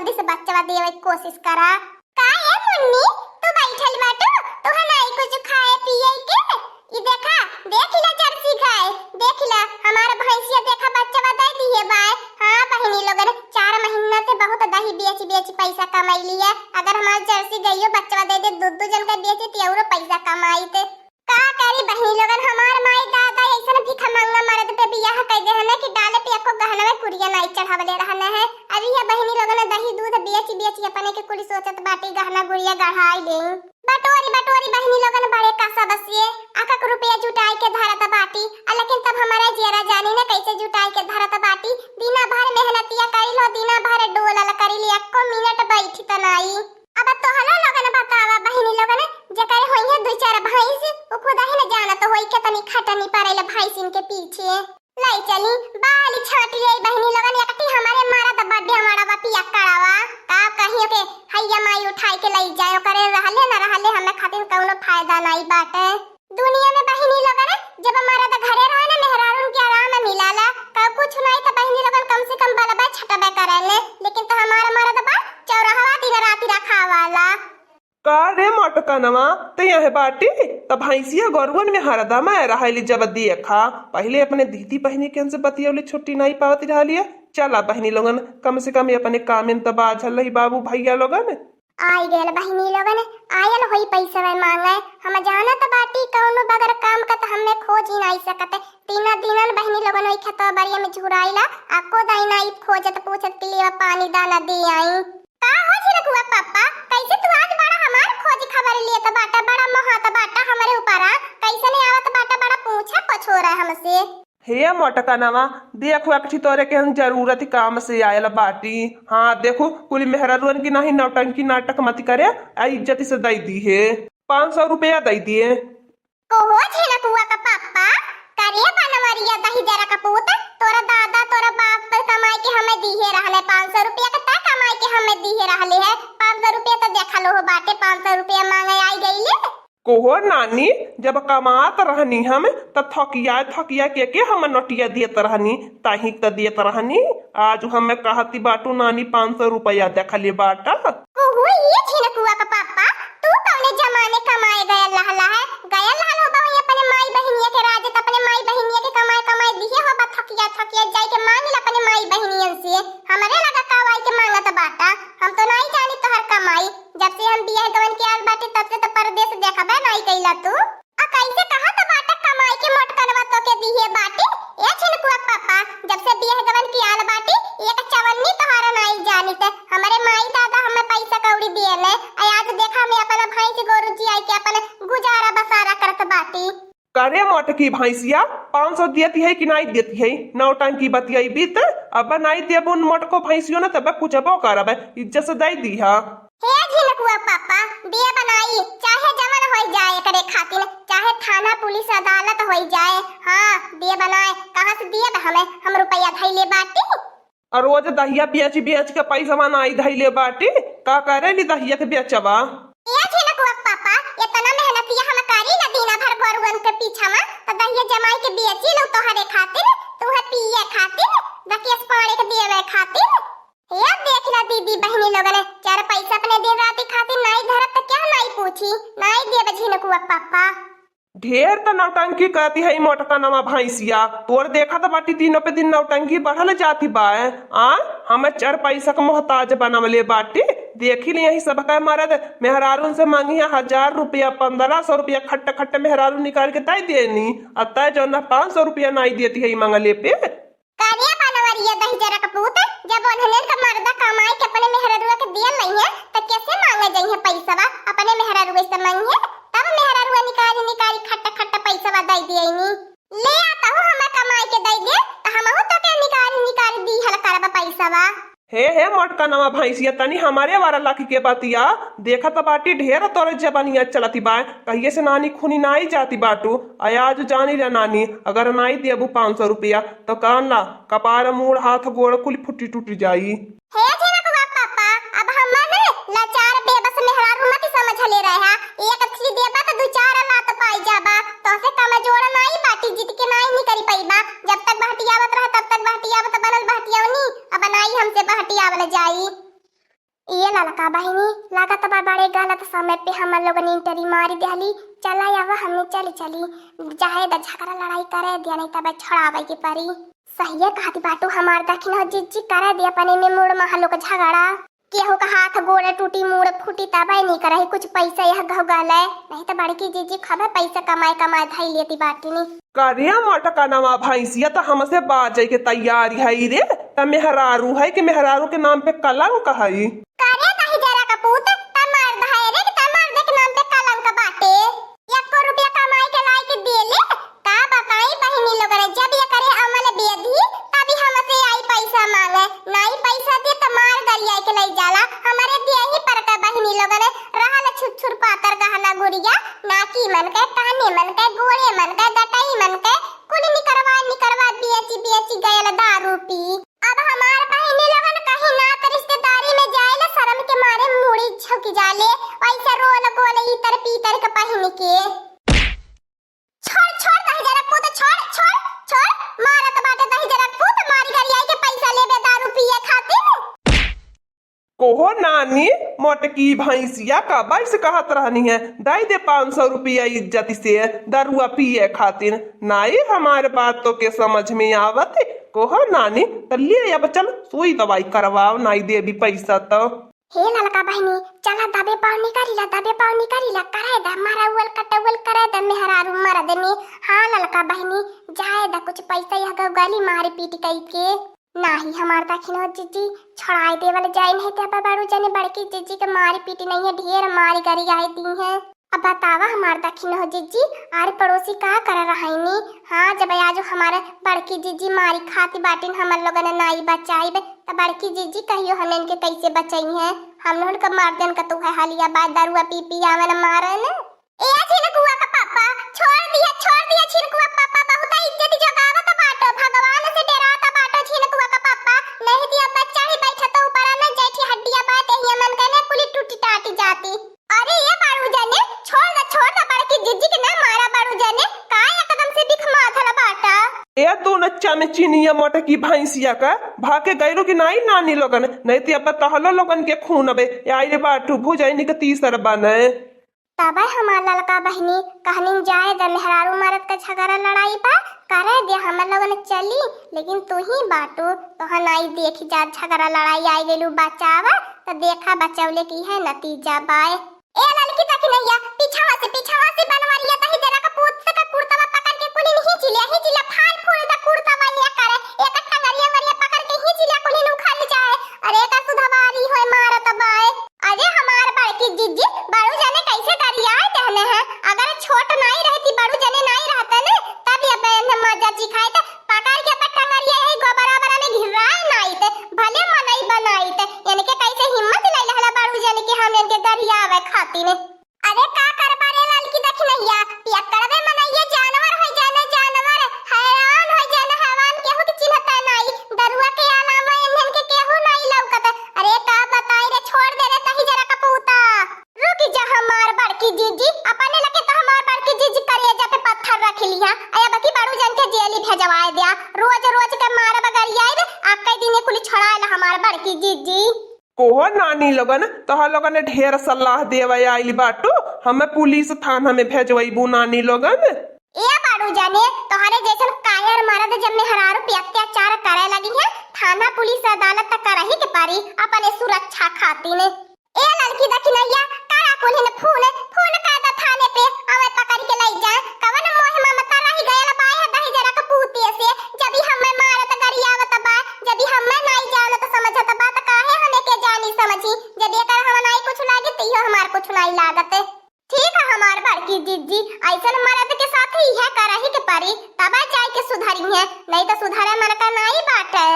जल्दी से बच्चा देवे की कोशिश करा। का है मुन्नी तू बैठल बाटू तू हनाई कुछ खाए पिए के ई देखिला जर्सी गाय देखिला हमारा भैंसिया देखा बच्चा दे दिए बाय। हां बहनी लोगन 4 महीना से बहुत दही बेच पैसा कमाई लिया। अगर हमार जर्सी गइयो बच्चा दे दे दूध जन का बेचे ती और पैसा कमाई ते का करी बहनी लोगन। हमार माई दादा ऐसन भीखा मंगा मर्द पे बियाह कर दे हने कि डाले पे एको गहना में कुड़िया नहीं चढ़ावले रहने है। अभी है बहनी लोगन दही दूध बेच अपने के कुड़ी सोचत बाटी गहना गुड़िया गढ़ाई ले। बटोरी बहनी लोगन बड़े कासा बसिए आका रुपया जुटाई के धरत बाटी। लेकिन तब हमारा जेरा जानी ने कैसे जुटाई के धरत बाटी। दिना भर मेहनतिया करी लो दिना भर डोलल करी ले एको मिनट बैठी त नहीं। अब तोहला लोगन बतावा बहनी लोगन जकर होइए 2-4 भैंस ओ खुदा ही न जाना तो होई के तनी खटनी पड़ेला भैंसिन के पीछे लाई चली बाली छाटी आई बहनी लोगन एकटी हमारे मारा त बर्थडे हमारा बापिया करावा का कहियो के हैया माई उठाई के लई जायो करे रहले न रहले हमें खातिर कोनो फायदा नहीं बाटे। दुनिया में बहनी लोगन जब हमारा त घरे रहे न मेहरारून के आराम मिलाला का कुछ नहीं त बहनी लोगन कम से कम बलबा छटबे करेले। लेकिन त हमारा मरद बा चौराहा दिन राती रखावाला का रे मोटकनवा ते यह बाटी त भैंसिया गरुवन में हरदम रहली जब देखा पहले अपने दीदी बहनी के हमसे बतियौली छुट्टी नहीं पावती रहलिए। चला बहनी लोगन कम से कम अपने काम में त बाझल रही बाबू भैया लोगन आई गेल बहनी लोगन आयल होई पैसा में मांगे हम जाना त बाटी कौनो बगर काम का त हमें खोज ही नहीं सकते। 3 दिनन बहनी लोगन ओई खेत बरिया में झुराइला आको दाई नहीं खोजत पूछत के लिए पानी दाना दे आई। का हो झिरकुआ पापा कैसे तू आज बड़ा हमार खोज खबर लिए त बाटा बड़ा महत बाटा हमारे ऊपर कैसे नहीं आवत बाटा बड़ा पूछा पछोरा हमसे। हे मोटकनवा देखो एकठी तोरे के हम जरूरत काम से आयल बाटी। हाँ देखो कुल मेहरारून की नहीं नौटंकी नाटक मत करे इज्जत से दई दी है 500 रुपया दई दिए। को हो झिरकुआ का पापा करे बनवरिया दही जरा का पूत तोरा दादा तोरा बाप पर कमाई के हमें दीहे रहले 500 रुपया का ता कमाई के हमें दीहे रहले है 500 रुपया तो देखा लो हो बाटे 500 रुपया मांगे आई गईले। कोहो नानी जब कमात रहनी हम त थकिया के हम नोटिया दियत रहनी ताही त दियत रहनी। आज हमें कहती बाटू नानी 500 रुपया देखली बाटा। कोहो ये झिनकुआ का पापा तू कौने जमाने कमाए गया लहला है गया लहल हो बहू अपने माई बहनिया के राज अपने माई बहनिया के कमाए दिए हो बा थकिया जाई के मांग ले अपने माई बहनियन से हमरे लगा कवाई के मांगत बाटा। हम तो नहीं जानी तोहर कमाई जब से हम बियाह गवन के आल बाटे तब से तो परदेश देखबे नहीं कइला तू आ कैसे कहा त बाटा कमाई के मोटकनवा तो के दिए बाटे। ए झिनकुआ पापा जब से बियाह गवन की आल बाटे एक चवन्नी तोहरा नहीं जानी ते हमरे माई दादा हमें पैसा कौड़ी दिएले आज देखा मैं अपना भाई से गोरु जी आई के अपन गुजारा बसारा करत बाटी। करे मोटकी भैंसिया 500 देती है कि नहीं देती है नौटंकी बतियाई बीत अब नहीं देबो मोटको भैंसियो न तब पूछबो करबे इज्जत से दई दी हा। हे झिनकुआ पापा दिया बनाई चाहे जमन हो जाए करे खातिर चाहे थाना पुलिस अदालत हो जाए। हाँ दिया बनाए कहां से दिए हमें हम रुपया धइले बाटी और रोज दहिया बेच के पैसा नहीं धइले बाटी का करेली दहिया के बेचबा। ये झिनकुआ पापा इतना मेहनतिया हम करी ना दीना भर गोरुवन के पीछा में त दहिया जमाई के बेची लो तोहरे खातिर तू है पिए खातिर दकेस पानी के देवे खातिर। ये देखला दीदी बहनी लोगन 4 पैसा अपने दिन रात खातिर नहीं धरत त क्या नहीं पूछी नहीं देव झिनकुआ पापा। ढेर त नौटंकी करती है मोटकनवा भैंसिया तोर देखा तो बाटी दिनों पे दिन नौटंकी बढ़ल जाती बा। हमें 4 पैसा का मोहताज बनवले बाटी देखी ली यही सब का मरद मेहरारून से मांगी 1000 रुपया 1500 रुपया खट्ट मेहरारून निकाल के तय देनी अतः जो न 500 रुपया नहीं देती है मंगले पे। कारिया बनवरिया दही जरा कपूत जब उन्होंने का मर्दा कमाई के अपने मेहरारुआ के दिया नहीं है तो कैसे मांगे जाइए पैसा अपने मेहरारुआ से मांगिए तब मेहरारुआ निकाली खट्ट पैसा दई दिए ले आता हूं हम कमाई के दई दे तो हमहु तो के निकाल दी हल करब पैसा। हे मोटकनवा भैंसिया तनी हमारे वाला लाख के बतिया देखा तो बाटी ढेर तोरे जबानिया चलती बा कहिए से नानी खूनी नाई जाती बाटू आज जानी रे नानी अगर नाई देबू 500 रुपया तो कान ला कपार मुड़ हाथ गोड़ कुल फुटी टूट जाई। हे झिनकुआ पापा अब हमने लाचार बेबस मेहरारू मत समझ ले रहा एक अच्छी देबा तो 2-4 लात पाई जाबा तो से कमजोर नाई बाटी जीत के नाई नहीं करी पाईबा जब तक बहटियावत रहा तब तक बहटियावत बनल बहटियावनी अब नाई हमसे बहटियावल जाई। ये लड़का बहिनी लागत बा बड़े गलत समय पे हम लोग ने इंटरी मारी दिहली। चला आवा हमने चली चाहे द झगड़ा लड़ाई करे दिया नहीं तब छड़ावे के परी। सही है कहती बाटू हमार दखिन हो जिज्जी करे दिया पने में मुड़ महलो का झगड़ा केहू का हाथ गोड़ टूटी मुड़ फूटी तबाई नहीं करही कुछ पैसा यह घव गले नहीं तो बड़की जीजी खबर पैसा कमाए धाई लेती बाटी नहीं करिया मटका नवा भैंसिया तो हमसे बाजे के तैयारी है रे त मेहरारू है कि मेहरारू के नाम पे कलंक है। करे नहीं जरा कपूत तमार धाय रे तमार देख नाम पे कलंक बाटे 1 रुपया कमाई के लाई के दे ले का बताई बहिनी लोग रे जब ये करे अमल बेदी तभी हमसे आई पैसा मांगे नहीं पैसा दे त मार गरिया के लई जाला हमारे दिया ही पर का बहिनी लोग रे रहल छुछुर पातर गहना गुड़िया नाकी मन के काने मन के गोरे मन के दटाई मन के कुल निकरवा बेची गयल दारू पी। अब हमार बहिनी लोगन कहीं ना त रिश्तेदारी में जाए ना शर्म के मारे मुड़ी झुक जाले ऐसा रोल गोल इतर पीतर के पहिन के छोड़ दही जरा पुत छोड़ मारत बाटे दही जरा पुत मारी गरिया के पैसा लेबे दारू पिए खातिर। कोहो नानी मोटकी भैंसिया का बैठ से कहत रहनी है दाई दे 500 रुपया इज्जत से दरुआ पिए खातिर नाई हमारे बात तो के समझ में आवत कोहो नानी तो ले अब चल सुई दवाई करवाओ नाई दे भी पैसा तो। हे ललका बहिनी चला दबे पाव निकाली कराए दा मारा उल कटवल कराए दा मेहरारू मारा देनी। हां ललका बहिनी जाए दा कुछ पैसा यह गाली मारी पीट कई के नाही हमार दखिन हो जीजी छड़ाई दे वाले जाए नहीं ते बाड़ू जाने बड़की जीजी के मारी पीटी नहीं है ढेर मारी करी आई दी है। अब बतावा हमार दखिन हो जीजी आरे पड़ोसी का कर रहाईनी। हाँ जब आज हमारे बड़की जीजी मारी खाती बाटिन हमर लोगन ने नाई बचाई बे त बड़की जीजी कहियो हमन के कैसे बचाई है हम लोग का मार देन का तू है हालिया बाद दरुआ पी आवन मारे न ए छिनकुआ का पापा छोड़ दिया छिनकुआ पापा बहुत इज्जत जगावत बाटो भगवान से डराता बाटो छिनकुआ का पापा नहीं दिया बच्चा ही बैठा तो ऊपर न जैठी हड्डियां बात है मन कने कुली टूटी टाटी जाती। अरे ये बाड़ू जाने छोड़ दा बड़की जीजी के ना मारा बाड़ू जाने का एकदम से बिख माथला बाटा ए दो नच्चा में चीनिया मोटकी भैंसिया का भागे गैरो की नाई नानी लोगन नहीं तो अब तहलो लोगन के खून अबे आई रे बाटू भुजाई के तीसर बने तब हमार लड़का बहिनी कहनी जाए द मेहरारू मरद का झगड़ा लड़ाई बा करे दे हम लोगन चली लेकिन तू ही बाटू तो नाई देखी जा झगड़ा लड़ाई आई गेलू बचावा तो देखा बचौले की है नतीजा बाय। ए लड़की तक नैया पीछावा से बनवालिया तही जरा का पूत का कुर्ता पकड़ के कुली नहीं चिलिया फाल फूल दा कुर्ता वालिया करे एक टंगरिया वरिया पकड़ के ही चिलिया कुली नु खा जाए। अरे का सुधवारी होय मारत बाय। अरे हमार बड़की जीजी बाड़ू जाने कैसे करिया कहने हैं अगर छोट नहीं रहती बाड़ू जाने नहीं रहता ने तब ये मजा जी खाए थे पकड़ के टंगरिया है गोबरा में घिराए नहीं थे भले मनई बनाई थे यानी के कैसे हिम्मत ले लहला बाड़ू जाने के हम इनके गरिया आवे खाती ने। अरे का कर बारे लड़की देख नैया पियकड़वे मनइए जानवर है जानवर हैरान हो जाना हैवान केहू के चिन्हता नहीं दरुआ के अलावा इन्हन के केहू नहीं लौकत। अरे का बताई रे छोड़ दे रे तही जरा कपूता रुक जा हमार बड़की जीजी अपने लगे तो हमार बड़की जीजी करेजा पे पत्थर रख लिया आया बाकी बाड़ू जान के जेली भेजवाए दिया रोज के मारे बगरिया आए आप कई दिन कुली छड़ाएला हमार बड़की जीजी। कोहो नानी लोगन तोहा लोगन ने ढेर सलाह देवे आइल बाटू हमें पुलिस थाना में भेजवाईबू नानी लोगन। ए बाड़ू जाने तोहरे जैसन कायर मर्द जब मेहरारू पे अत्याचार करे लगी है थाना पुलिस अदालत तक करही के पारी अपने सुरक्षा खातिर। ए लड़की दखिनैया कारा कोल्हे फोन का दा थाने पे हमें पकड़ के ले जा कवन मोह ममता रही गयल बाय दही जरा का पूते से जब हमें मारत गरियावत बा जब हमें नहीं जानत समझत बा त काहे हमें के जानी समझी जब एकर हम नहीं कुछ लागे तइयो हमार कुछ नहीं लागत। ठीक है हमार बड़की जीजी ऐसन मर्द के साथ ही है करही के पारी तब जाए के सुधरी है नहीं तो सुधरे मन का नहीं बाटे।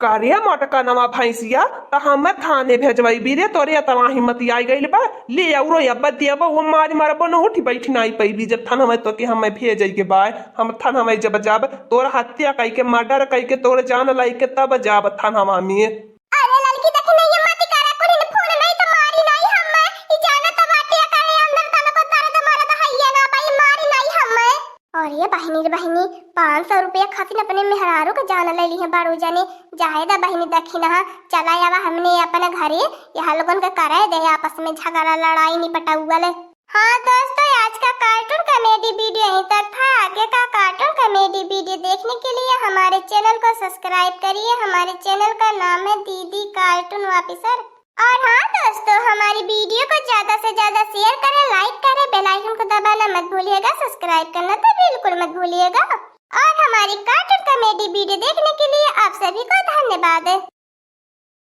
करिया मोटका नवा भैंसिया तो हमें थाने भेजवाई बीरे तोरे इतना हिम्मत आई गई बा ले औरो अब देव वो मारी मारा बनो उठी बैठी नहीं पैबी जब थाना में तो के हमें भेज के बाय हम थाना में जब जाब तोर हत्या कई के मर्डर कई के तोर जान लाई के तब जाब थाना में। अरे लड़की देख नहीं मत करा कोई फोन नहीं तो मारी नहीं हमें ई जाना तो बाटे करे अंदर थाना को दर्द मारा तो हैया ना भाई मारी नहीं हमें। और ये बहिनी 500 रुपया खातिर अपने मेहरारू के जान ले ली है बारू जाने जाहेदा बहिनी देखी ना चला आवा हमने अपने घरे यहाँ लोगन के करे दे आपस में झगड़ा लड़ाई निपटा हुआ। हाँ दोस्तों, आज का कार्टून कॉमेडी वीडियो यहीं तक था। आगे का कार्टून कॉमेडी वीडियो देखने के लिए हमारे चैनल को सब्सक्राइब करिए। हमारे चैनल का नाम है दीदी कार्टून ऑफिसर। और हाँ दोस्तों, हमारी वीडियो को ज्यादा से ज्यादा शेयर करें, लाइक करें, बेल आइकन को दबाना मत भूलिएगा, सब्सक्राइब करना तो बिल्कुल मत भूलिएगा। और हमारी कार्टून कॉमेडी वीडियो देखने के लिए आप सभी को धन्यवाद।